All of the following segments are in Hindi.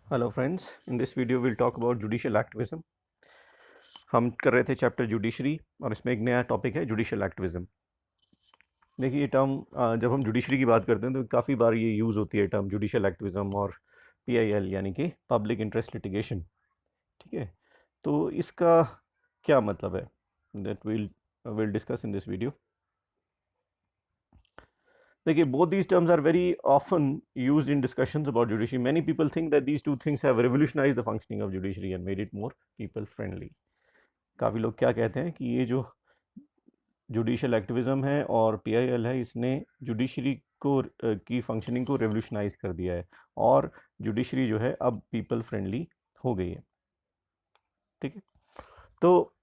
Hello friends, in this video will talk about judicial activism. हम कर रहे थे चैप्टर जुडिशरी और इसमें एक नया टॉपिक है जुडिशियल एक्टिविज्म। देखिए ये टर्म जब हम जुडिशरी की बात करते हैं तो काफ़ी बार ये यूज़ होती है टर्म जुडिशियल एक्टिविज्म और पीआईएल यानी कि पब्लिक इंटरेस्ट लिटिगेशन। ठीक है, तो इसका क्या मतलब है that will discuss in this video. देखिए both these terms are very often used in discussions about judiciary. Many people think that these two things have revolutionized the functioning of judiciary and made it more people friendly. काफ़ी लोग क्या कहते हैं कि ये जो जुडिशियल एक्टिविज्म है और पीआईएल है, इसने जुडिशरी को की फंक्शनिंग को रेवोल्यूशनाइज कर दिया है और जुडिशरी जो है अब पीपल फ्रेंडली हो गई है। ठीक है, तो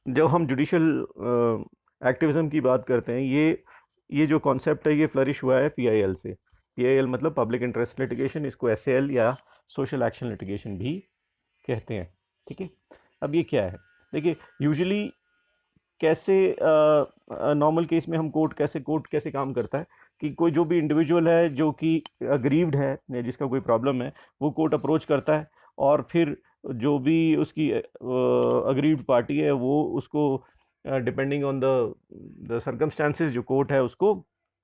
जब हम जुडिशियल एक्टिविज्म की बात करते हैं, ये जो कॉन्सेप्ट है ये फ्लरिश हुआ है पीआईएल से। पीआईएल मतलब पब्लिक इंटरेस्ट लिटिगेशन, इसको एसएएल या सोशल एक्शन लिटिगेशन भी कहते हैं। ठीक है, अब ये क्या है, देखिए यूजुअली कैसे नॉर्मल केस में हम कोर्ट कैसे काम करता है कि कोई जो भी इंडिविजुअल है जो कि अग्रीव्ड है या जिसका कोई प्रॉब्लम है, वो कोर्ट अप्रोच करता है और फिर जो भी उसकी अग्रीव्ड पार्टी है वो उसको डिपेंडिंग ऑन द सर्कमस्टांसेस जो कोर्ट है उसको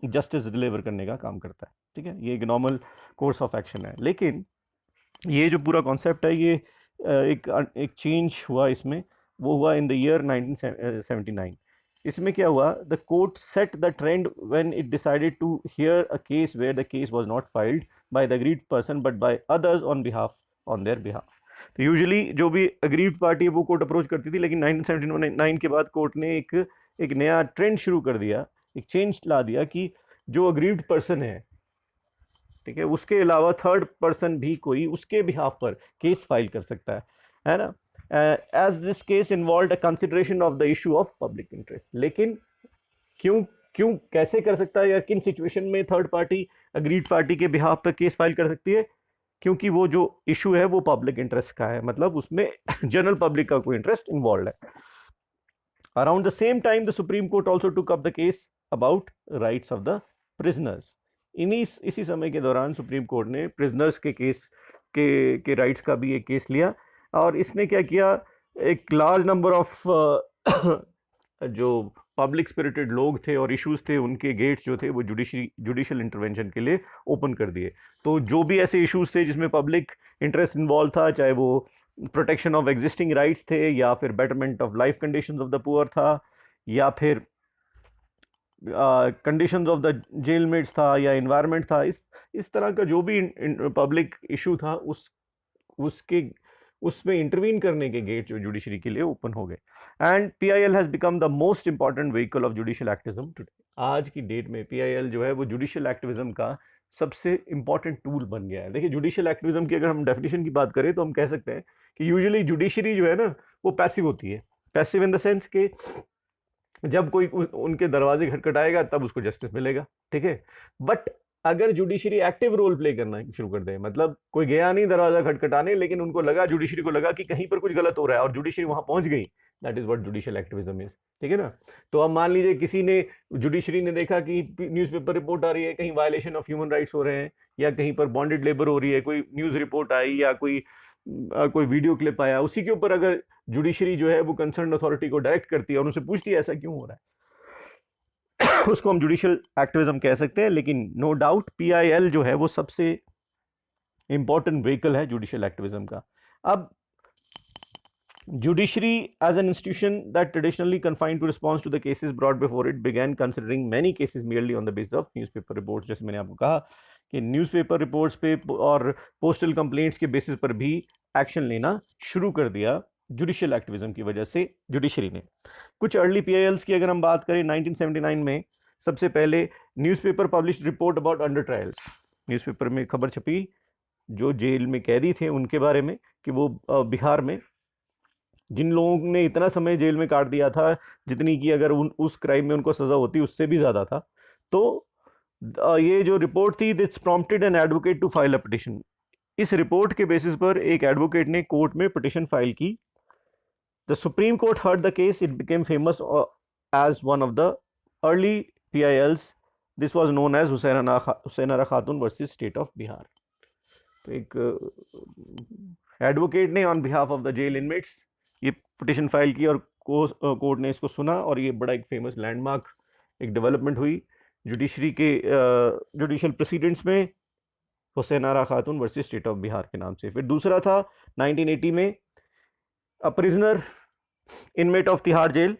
जस्टिस डिलीवर करने का काम करता है। ठीक है, ये एक नॉर्मल कोर्स ऑफ एक्शन है। लेकिन ये जो पूरा कॉन्सेप्ट है ये एक चेंज हुआ इसमें, वो हुआ इन द ईयर 1979। इसमें क्या हुआ, the court set the trend when it decided to hear a case where the case was not filed by the aggrieved person but by others on their behalf. तो यूजुअली जो भी अग्रीड पार्टी है वो कोर्ट अप्रोच करती थी, लेकिन 1979 के बाद कोर्ट ने एक नया ट्रेंड शुरू कर दिया, एक चेंज ला दिया कि जो अग्रीड पर्सन है, ठीक है, उसके अलावा थर्ड पर्सन भी कोई उसके बिहाफ पर केस फाइल कर सकता है ना, as this case involve a consideration of the issue of public interest. लेकिन क्यों क्यों कैसे कर सकता है या किन सिचुएशन में थर्ड पार्टी अग्रीड पार्टी के बिहाफ पर केस फाइल कर सकती है? क्योंकि वो जो इशू है वो पब्लिक इंटरेस्ट का है, मतलब उसमें जनरल पब्लिक का कोई इंटरेस्ट इन्वॉल्व है। Around the same time the supreme court also took up the case about rights of the prisoners. इसी समय के दौरान सुप्रीम कोर्ट ने प्रिजनर्स के केस के राइट्स का भी एक केस लिया और इसने क्या किया, एक लार्ज नंबर ऑफ जो पब्लिक स्पिरिटेड लोग थे और इश्यूज थे उनके गेट्स जो थे वो जुडिशियल इंटरवेंशन के लिए ओपन कर दिए। तो जो भी ऐसे इश्यूज थे जिसमें पब्लिक इंटरेस्ट इन्वॉल्व था, चाहे वो प्रोटेक्शन ऑफ एग्जिस्टिंग राइट्स थे या फिर betterment of life conditions of the poor था या फिर कंडीशंस ऑफ द जेलमेट्स था या इन्वायरमेंट था, इस तरह का जो भी पब्लिक इशू था उसके उसमें इंटरवीन करने के गेट जो जुडिशरी के लिए ओपन हो गए। And PIL has become the most important vehicle of judicial activism today. आज की डेट में पीआईएल जो है वो जुडिशियल एक्टिविज्म का सबसे इंपॉर्टेंट टूल बन गया है। देखिए जुडिशियल एक्टिविज्म की अगर हम डेफिनेशन की बात करें तो हम कह सकते हैं कि यूजुअली जुडिशरी जो है ना वो पैसिव होती है। पैसिव इन द सेंस के जब कोई उनके दरवाजे खटखटाएगा तब उसको जस्टिस मिलेगा। ठीक है, बट अगर जुडिशरी एक्टिव रोल प्ले करना शुरू कर दे, मतलब कोई गया नहीं दरवाजा खटखटाने, लेकिन उनको लगा, जुडिशरी को लगा कि कहीं पर कुछ गलत हो रहा है और जुडिशरी वहां पहुंच गई, that is what judicial activism is. ठीक है ना, तो अब मान लीजिए किसी ने, जुडिशरी ने देखा कि न्यूज़पेपर रिपोर्ट आ रही है कहीं वायलेशन ऑफ ह्यूमन राइट्स हो रहे हैं या कहीं पर बॉन्डेड लेबर हो रही है, कोई न्यूज़ रिपोर्ट आई या कोई वीडियो क्लिप आया, उसी के ऊपर अगर जुडिशरी जो है वो कंसर्न अथॉरिटी को डायरेक्ट करती है और उनसे पूछती है ऐसा क्यों हो रहा है उसको हम जुडिशियल एक्टिविज्म कह सकते हैं। लेकिन नो डाउट पीआईएल जो है वो सबसे इंपॉर्टेंट व्हीकल है जुडिशियल एक्टिविज्म का। अब judiciary as an institution that traditionally confined to response to the cases brought before it began considering many cases merely on the basis of newspaper reports। जैसे मैंने आपको कहा कि न्यूज़पेपर रिपोर्ट्स पे और पोस्टल कंप्लेंट्स के बेसिस पर भी एक्शन लेना शुरू कर दिया जुडिशियल एक्टिविज्म की वजह से जुडिशरी ने। कुछ अर्ली पीआईएल्स की अगर हम बात करें, 1979 में सबसे पहले newspaper published report about under trials. Newspaper में खबर छपी जो जेल में कैदी थे उनके बारे में कि वो बिहार में जिन लोगों ने इतना समय जेल में काट दिया था जितनी कि अगर उस क्राइम में उनको सजा होती उससे भी ज़्यादा था। तो ये जो रिपोर्ट थी, this prompted an advocate to file a petition. इस रिपोर्ट के बेसिस पर एक एडवोकेट ने कोर्ट में पिटिशन फाइल की। The supreme court heard the case, it became famous as one of the early PILs. This was known as Hussainara Khatoon versus state of Bihar. तो एक एडवोकेट ने on behalf of the jail inmates ये पिटिशन फाइल की और कोर्ट ने इसको सुना और ये बड़ा एक फेमस लैंडमार्क एक डेवलपमेंट हुई जुडिशरी के जुडिशल प्रेसिडेंट्स में, हुसैन आरा Khatoon versus state of Bihar के नाम से। फिर दूसरा था 1980 में a prisoner inmate of Tihar jail,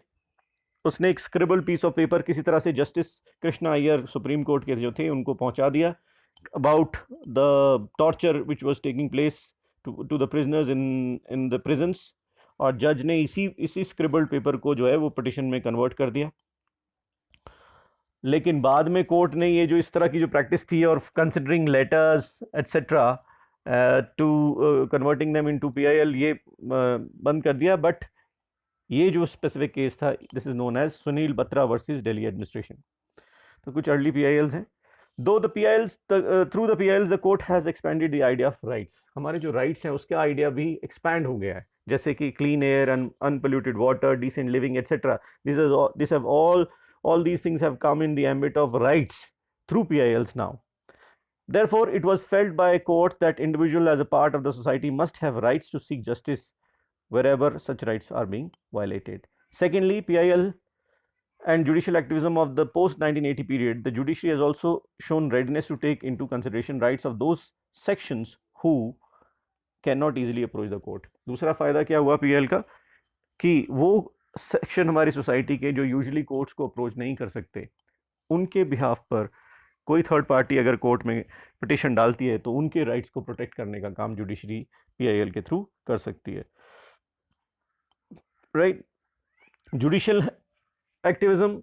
उसने एक स्क्रिबल पीस ऑफ पेपर किसी तरह से justice Krishna Iyer supreme court के जो थे उनको पहुंचा दिया about the torture which was taking place to the prisoners in the prisons, और जज ने इसी स्क्रिबल्ड पेपर को जो है वो पिटिशन में कन्वर्ट कर दिया। लेकिन बाद में कोर्ट ने ये जो इस तरह की जो प्रैक्टिस थी और considering letters etcetera to converting them into PIL ये बंद कर दिया। बट ये जो स्पेसिफिक केस था this is known as Sunil Batra versus Delhi administration. तो कुछ अर्ली पीआईएल्स हैं। Though the PILs through the PILs the court has expanded the idea of rights, हमारे जो राइट्स हैं उसका आइडिया भी एक्सपैंड हो गया है, जैसे कि clean air, unpolluted water, decent living etcetera. This have all these things have come in the ambit of rights through PILs now. Therefore, it was felt by a court that individual as a part of the society must have rights to seek justice wherever such rights are being violated. Secondly, PIL and judicial activism of the post-1980 period, the judiciary has also shown readiness to take into consideration rights of those sections who cannot easily approach the court. दूसरा फायदा क्या हुआ PIL का कि वो सेक्शन हमारी सोसाइटी के जो यूजुअली कोर्ट्स को अप्रोच नहीं कर सकते, उनके बिहाफ पर कोई थर्ड पार्टी अगर कोर्ट में पिटिशन डालती है तो उनके राइट्स को प्रोटेक्ट करने का काम जुडिशरी पीआईएल के थ्रू कर सकती है। Right, judicial activism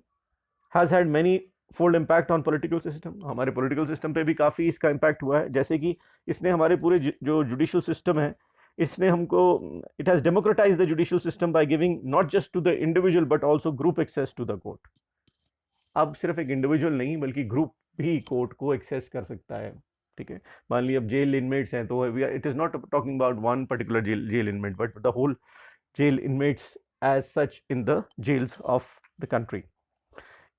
has had many fold impact on political system, हमारे पॉलिटिकल सिस्टम पे भी काफ़ी इसका इम्पैक्ट हुआ है। जैसे कि इसने हमारे पूरे जो जुडिशियल सिस्टम है इसने हमको, it has democratize the judicial system by giving not just to the individual but also group access to the court. अब सिर्फ एक इंडिविजुअल नहीं बल्कि ग्रुप भी कोर्ट को एक्सेस कर सकता है। ठीक है, मान लीजिए अब जेल इनमेट्स हैं तो it is not talking about one particular jail inmate but the whole jail inmates as such in the jails of the country.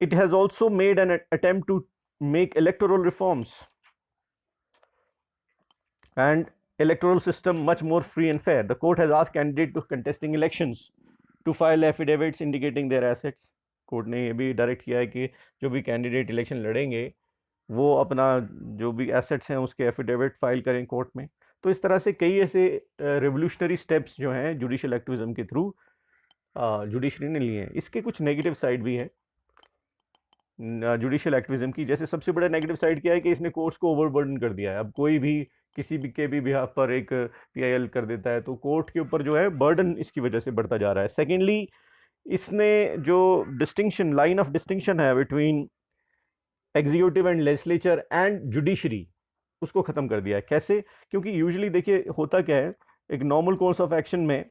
It has also made an attempt to make electoral reforms and electoral system much more free and fair. The court has asked candidates to contesting elections to file affidavits indicating their assets. Court ने ये भी डायरेक्ट किया है कि जो भी कैंडिडेट इलेक्शन लड़ेंगे वो अपना जो भी एसेट्स हैं उसके एफिडेविट फाइल करें कोर्ट में। तो इस तरह से कई ऐसे रेवोल्यूशनरी स्टेप्स जो हैं जुडिशियल एक्टिविज्म के थ्रू जुडिशरी ने लिए हैं। इसके कुछ नेगेटिव साइड भी है जुडिशियल एक्टिविज्म की। जैसे सबसे बड़ा नेगेटिव साइड क्या है कि इसने कोर्ट्स को ओवरबर्डन कर दिया है। अब कोई भी किसी भी के भी बिहाफ पर एक पीआईएल कर देता है तो कोर्ट के ऊपर जो है बर्डन इसकी वजह से बढ़ता जा रहा है। सेकेंडली, इसने जो डिस्टिंक्शन, लाइन ऑफ डिस्टिंक्शन है between executive and legislature and judiciary, उसको ख़त्म कर दिया है। कैसे? क्योंकि यूजुअली देखिए होता क्या है, एक नॉर्मल कोर्स ऑफ एक्शन में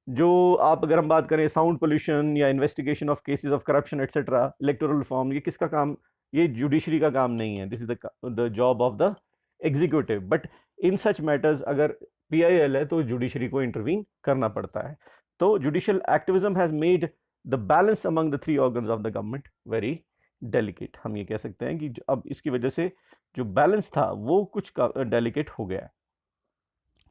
जो आप अगर हम बात करें साउंड पोल्यूशन या investigation of cases of corruption etcetera, electoral reform, ये किसका काम? ये जुडिशरी का काम नहीं है। This is the job of the executive. But in such matters अगर पीआईएल है तो जुडिशरी को इंटरवीन करना पड़ता है। तो judicial activism has made the balance among the three organs of the government very delicate. हम ये कह सकते हैं कि अब इसकी वजह से जो बैलेंस था वो कुछ डेलिकेट हो गया है।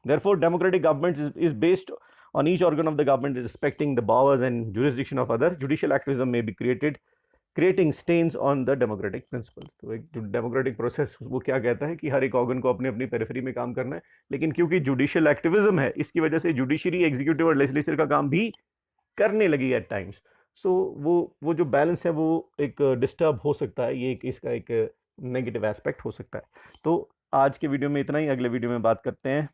Therefore, democratic government is based on each organ of the government respecting the powers and jurisdiction of other. Judicial activism may be creating stains on the democratic principles. तो एक जो डेमोक्रेटिक प्रोसेस वो क्या कहता है कि हर एक ऑर्गन को अपनी अपनी पेरिफेरी में काम करना है, लेकिन क्योंकि जुडिशियल एक्टिविज्म है इसकी वजह से जुडिशरी, एग्जीक्यूटिव और लेजिस्लेचर का काम भी करने लगी एट टाइम्स। सो वो जो बैलेंस है वो एक डिस्टर्ब हो सकता है, ये इसका एक नेगेटिव एस्पेक्ट हो सकता है। तो आज के वीडियो में इतना ही, अगले वीडियो में बात करते हैं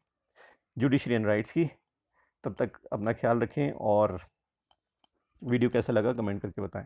जुडिशरी एंड राइट्स की। तब तक अपना ख्याल रखें और वीडियो कैसा लगा कमेंट करके बताएं।